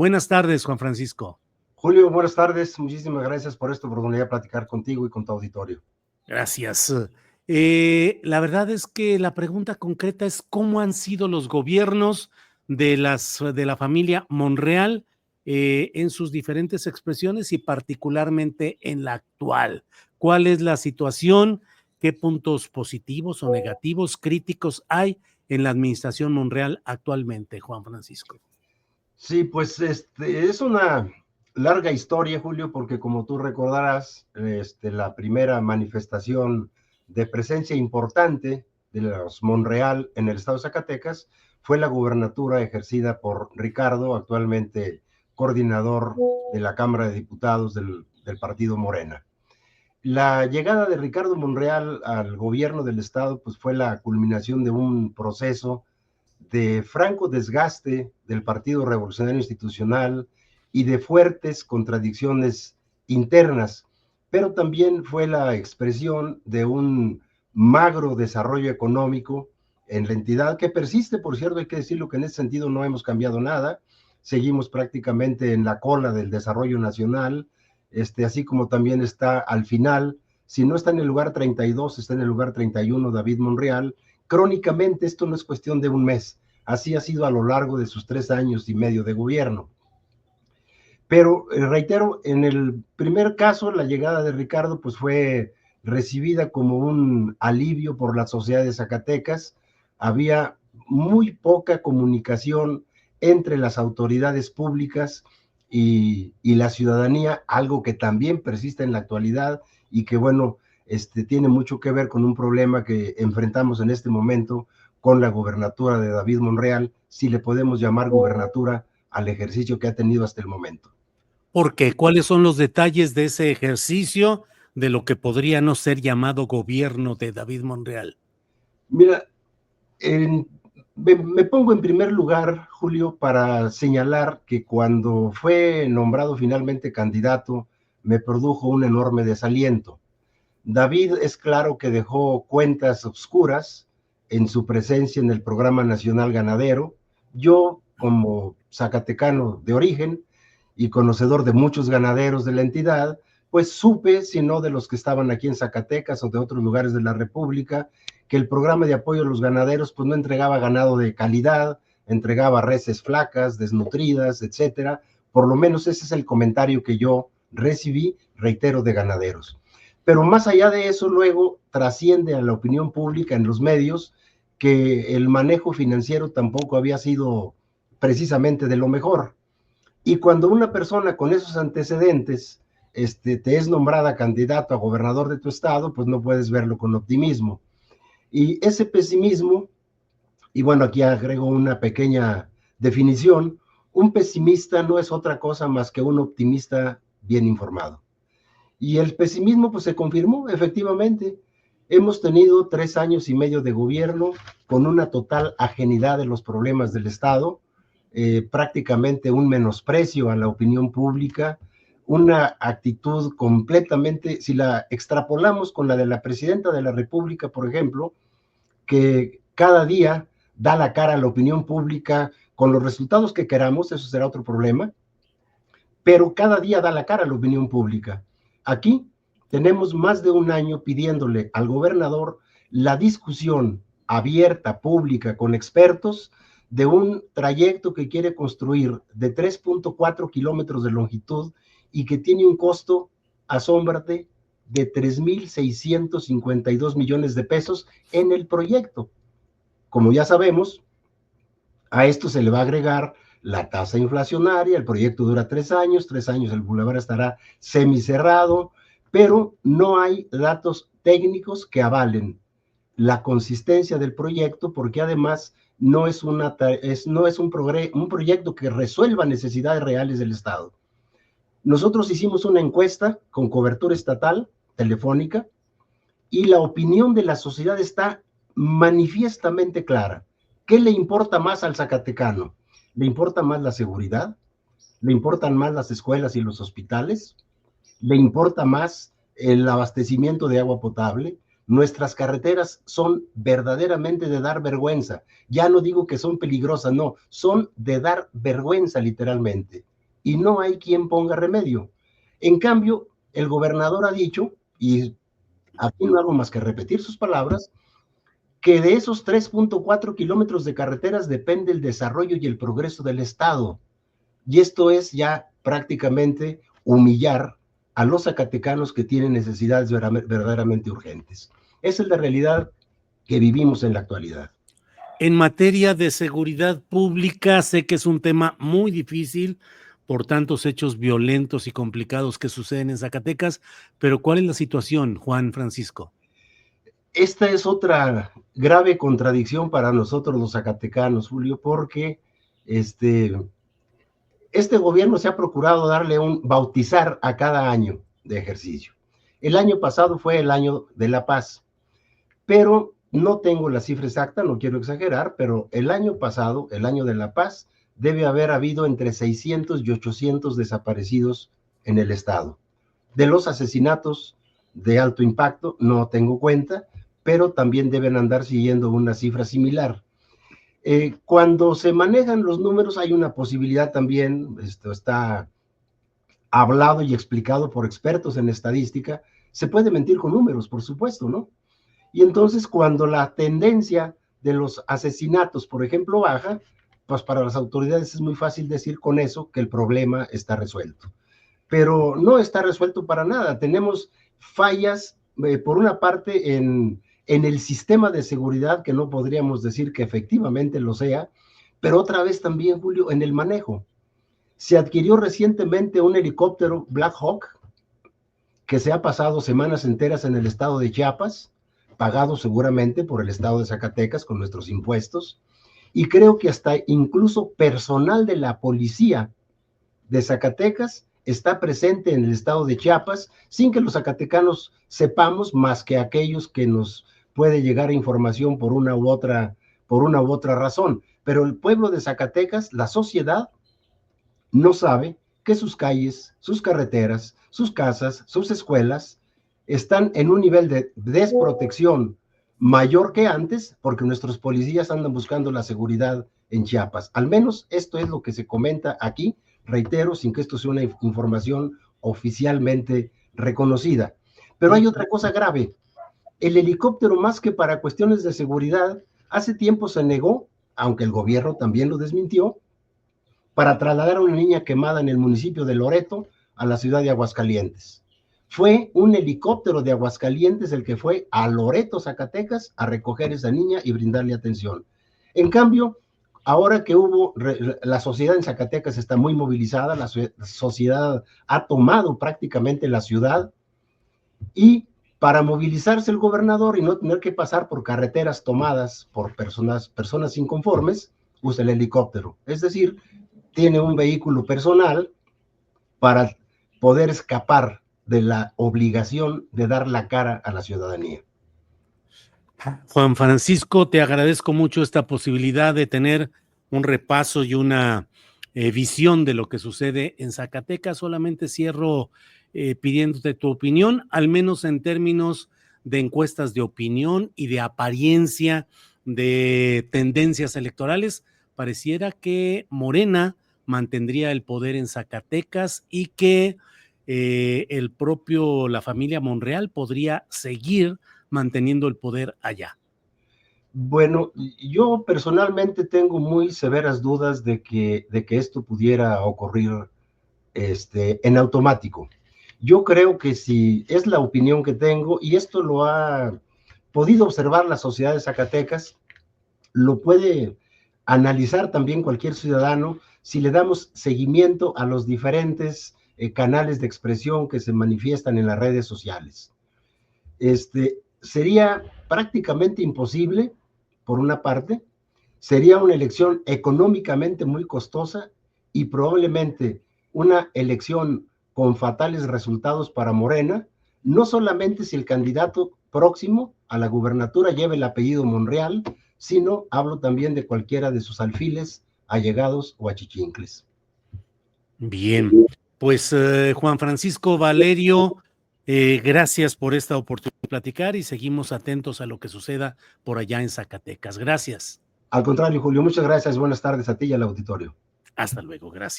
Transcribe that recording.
Buenas tardes, Juan Francisco. Julio, buenas tardes. Muchísimas gracias por esta oportunidad de platicar contigo y con tu auditorio. Gracias. La verdad es que la pregunta concreta es cómo han sido los gobiernos de la familia Monreal en sus diferentes expresiones y particularmente en la actual. ¿Cuál es la situación? ¿Qué puntos positivos o negativos, críticos hay en la administración Monreal actualmente, Juan Francisco? Sí, pues es una larga historia, Julio, porque como tú recordarás, la primera manifestación de presencia importante de los Monreal en el estado de Zacatecas fue la gubernatura ejercida por Ricardo, actualmente coordinador de la Cámara de Diputados del partido Morena. La llegada de Ricardo Monreal al gobierno del estado pues fue la culminación de un proceso de franco desgaste del Partido Revolucionario Institucional y de fuertes contradicciones internas, pero también fue la expresión de un magro desarrollo económico en la entidad que persiste, por cierto, hay que decirlo que en ese sentido no hemos cambiado nada, seguimos prácticamente en la cola del desarrollo nacional, así como también está al final, si no está en el lugar 32, está en el lugar 31 David Monreal. Crónicamente esto no es cuestión de un mes, así ha sido a lo largo de sus 3 años y medio de gobierno. Pero reitero, en el primer caso, la llegada de Ricardo pues fue recibida como un alivio por la sociedad de Zacatecas. Había muy poca comunicación entre las autoridades públicas y la ciudadanía, algo que también persiste en la actualidad y que, bueno, tiene mucho que ver con un problema que enfrentamos en este momento con la gubernatura de David Monreal, si le podemos llamar gubernatura al ejercicio que ha tenido hasta el momento. ¿Por qué? ¿Cuáles son los detalles de ese ejercicio de lo que podría no ser llamado gobierno de David Monreal? Mira, me pongo en primer lugar, Julio, para señalar que cuando fue nombrado finalmente candidato, me produjo un enorme desaliento. David es claro que dejó cuentas oscuras en su presencia en el Programa Nacional Ganadero. Yo, como zacatecano de origen y conocedor de muchos ganaderos de la entidad, pues supe, si no de los que estaban aquí en Zacatecas o de otros lugares de la República, que el programa de apoyo a los ganaderos pues no entregaba ganado de calidad, entregaba reses flacas, desnutridas, etcétera. Por lo menos ese es el comentario que yo recibí, reitero, de ganaderos. Pero más allá de eso, luego trasciende a la opinión pública en los medios que el manejo financiero tampoco había sido precisamente de lo mejor. Y cuando una persona con esos antecedentes te es nombrada candidato a gobernador de tu estado, pues no puedes verlo con optimismo. Y ese pesimismo, y bueno, aquí agrego una pequeña definición, un pesimista no es otra cosa más que un optimista bien informado. Y el pesimismo pues se confirmó, efectivamente. Hemos tenido 3 años y medio de gobierno con una total ajenidad de los problemas del Estado, prácticamente un menosprecio a la opinión pública, una actitud completamente, si la extrapolamos con la de la presidenta de la República, por ejemplo, que cada día da la cara a la opinión pública con los resultados que queramos, eso será otro problema, pero cada día da la cara a la opinión pública. Aquí tenemos más de un año pidiéndole al gobernador la discusión abierta, pública, con expertos, de un trayecto que quiere construir de 3.4 kilómetros de longitud y que tiene un costo, asómbrate, de 3,652 millones de pesos en el proyecto. Como ya sabemos, a esto se le va a agregar la tasa inflacionaria, el proyecto dura 3 años, el bulevar estará semicerrado, pero no hay datos técnicos que avalen la consistencia del proyecto, porque además no es un proyecto que resuelva necesidades reales del Estado. Nosotros hicimos una encuesta con cobertura estatal, telefónica, y la opinión de la sociedad está manifiestamente clara. ¿Qué le importa más al zacatecano? ¿Le importa más la seguridad? ¿Le importan más las escuelas y los hospitales? ¿Le importa más el abastecimiento de agua potable? Nuestras carreteras son verdaderamente de dar vergüenza. Ya no digo que son peligrosas, no, son de dar vergüenza literalmente. y no hay quien ponga remedio. En cambio, el gobernador ha dicho, y aquí no hago más que repetir sus palabras, que de esos 3.4 kilómetros de carreteras depende el desarrollo y el progreso del Estado. Y esto es ya prácticamente humillar a los zacatecanos que tienen necesidades verdaderamente urgentes. Esa es la realidad que vivimos en la actualidad. En materia de seguridad pública, sé que es un tema muy difícil por tantos hechos violentos y complicados que suceden en Zacatecas, pero ¿cuál es la situación, Juan Francisco? Esta es otra grave contradicción para nosotros los zacatecanos, Julio, porque este gobierno se ha procurado darle un bautizar a cada año de ejercicio. El año pasado fue el año de la paz, pero no tengo la cifra exacta, no quiero exagerar, pero el año pasado, el año de la paz, debe haber habido entre 600 y 800 desaparecidos en el estado. De los asesinatos de alto impacto, no tengo cuenta, pero también deben andar siguiendo una cifra similar. Cuando se manejan los números hay una posibilidad también, esto está hablado y explicado por expertos en estadística, se puede mentir con números, por supuesto, ¿no? Y entonces cuando la tendencia de los asesinatos, por ejemplo, baja, pues para las autoridades es muy fácil decir con eso que el problema está resuelto. Pero no está resuelto para nada. Tenemos fallas, por una parte, en el sistema de seguridad, que no podríamos decir que efectivamente lo sea, pero otra vez también, Julio, en el manejo. Se adquirió recientemente un helicóptero Black Hawk que se ha pasado semanas enteras en el estado de Chiapas, pagado seguramente por el estado de Zacatecas con nuestros impuestos, y creo que hasta incluso personal de la policía de Zacatecas está presente en el estado de Chiapas, sin que los zacatecanos sepamos, más que aquellos que nos puede llegar información por una u otra razón. Pero el pueblo de Zacatecas, la sociedad, no sabe que sus calles, sus carreteras, sus casas, sus escuelas están en un nivel de desprotección mayor que antes, porque nuestros policías andan buscando la seguridad en Chiapas. Al menos esto es lo que se comenta aquí, reitero, sin que esto sea una información oficialmente reconocida. Pero hay otra cosa grave. El helicóptero, más que para cuestiones de seguridad, hace tiempo se negó, aunque el gobierno también lo desmintió, para trasladar a una niña quemada en el municipio de Loreto a la ciudad de Aguascalientes. Fue un helicóptero de Aguascalientes el que fue a Loreto, Zacatecas, a recoger a esa niña y brindarle atención. En cambio, ahora que la sociedad en Zacatecas está muy movilizada, la sociedad ha tomado prácticamente la ciudad, y para movilizarse el gobernador y no tener que pasar por carreteras tomadas por personas inconformes, usa el helicóptero. Es decir, tiene un vehículo personal para poder escapar de la obligación de dar la cara a la ciudadanía. Juan Francisco, te agradezco mucho esta posibilidad de tener un repaso y una visión de lo que sucede en Zacatecas. Solamente cierro pidiéndote tu opinión, al menos en términos de encuestas de opinión y de apariencia de tendencias electorales. Pareciera que Morena mantendría el poder en Zacatecas y que la familia Monreal podría seguir manteniendo el poder allá. Bueno, yo personalmente tengo muy severas dudas de que esto pudiera ocurrir en automático. Yo creo que si es la opinión que tengo, y esto lo ha podido observar la sociedad de Zacatecas, lo puede analizar también cualquier ciudadano si le damos seguimiento a los diferentes canales de expresión que se manifiestan en las redes sociales. Sería prácticamente imposible, por una parte, sería una elección económicamente muy costosa y probablemente una elección con fatales resultados para Morena, no solamente si el candidato próximo a la gubernatura lleva el apellido Monreal, sino hablo también de cualquiera de sus alfiles, allegados o achichincles. Bien, pues Juan Francisco Valerio, gracias por esta oportunidad de platicar y seguimos atentos a lo que suceda por allá en Zacatecas. Gracias. Al contrario, Julio, muchas gracias. Buenas tardes a ti y al auditorio. Hasta luego, gracias.